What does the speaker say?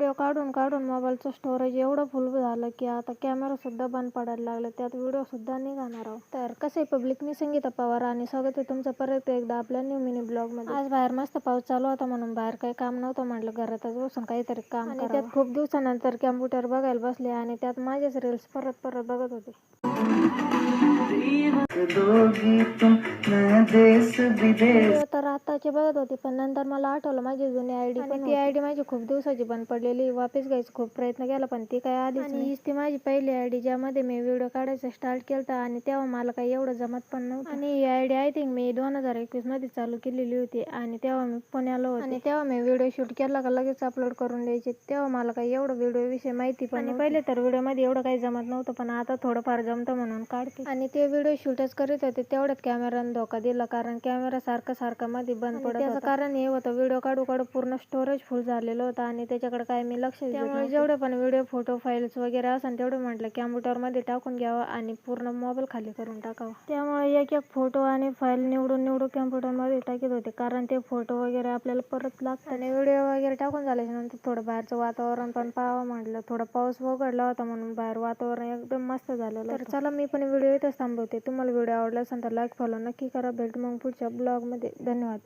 Video काढून काढून मोबाईलचं स्टोरेज एवढं फुल झालं की आता कॅमेरा सुद्धा बंद पडायला लागला, त्यात व्हिडिओ सुद्धा निघणार आहोत. तर कसे पब्लिक, मी संगीता पवार आणि स्वागत आहे तुमचं परत एकदा आपल्या न्यू मिनी ब्लॉग मध्ये. आज बाहेर मस्त पाऊस चालू होता म्हणून बाहेर काही काम नव्हतं, म्हटलं घरातच बसून काहीतरी काम करावं. त्यात खूप दिवसानंतर कॅम्प्युटर बघायला बसले आणि त्यात माझेच रील्स परत परत बघत होते. व्हिडिओ तर आताचे बघत होते, पण नंतर मला आठवलं माझी जुनी आयडी पण ती आयडी माझी खूप दिवसाची बंद पडलेली. वापस घ्यायचा खूप प्रयत्न केला पण ती काय आलीच नाही. हीच ती माझी पहिली आयडी ज्यामध्ये मी व्हिडिओ काढायचा स्टार्ट केलता आणि तेव्हा मला काही एवढं जमत पण नव्हतं. आणि ही आयडी आय थिंक मी 2021 मध्ये चालू केलेली होती आणि तेव्हा मी पुण्याला होते आणि तेव्हा मी व्हिडिओ शूट केला का लगेच अपलोड करून द्यायचे. तेव्हा मला काही एवढं व्हिडिओ विषयी माहिती पण आणि पहिले तर व्हिडिओ मध्ये एवढं काही जमत नव्हतं, पण आता थोडंफार जमतं म्हणून काढते. आणि ते व्हिडिओ शूटच करीत होते तेवढ्यात कॅमेराने धोका दिला, कारण कॅमेरा सारखा मध्ये बंद पडत होता. कारण हे होतं व्हिडिओ काढू काढू पूर्ण स्टोरेज फुल झालेलं होतं आणि त्याच्याकडे काय मी लक्ष देत नव्हते. जेवढे पण व्हिडिओ फोटो फाईल्स वगैरे असेल तेवढे म्हटलं कॅम्प्युटर मध्ये टाकून घ्यावं आणि पूर्ण मोबाईल खाली करून टाकावं. त्यामुळे एक एक फोटो आणि फाईल निवडून कॅम्प्युटर मध्ये टाकीत होते, कारण ते फोटो वगैरे आपल्याला परत लागतात. आणि व्हिडिओ वगैरे टाकून झाल्याच्या नंतर थोडं बाहेरचं वातावरण पण पाहावं म्हटलं. थोडा पाऊस उघडला होता म्हणून बाहेर वातावरण एकदम मस्त झालेलं. तर चला मी पण व्हिडिओ इथंच थांबवते. तुम्हाला व्हिडिओ आवडला असेल तर लाईक फॉलो नक्की करा. भेटू मग पुढच्या ब्लॉग मध्ये. धन्यवाद.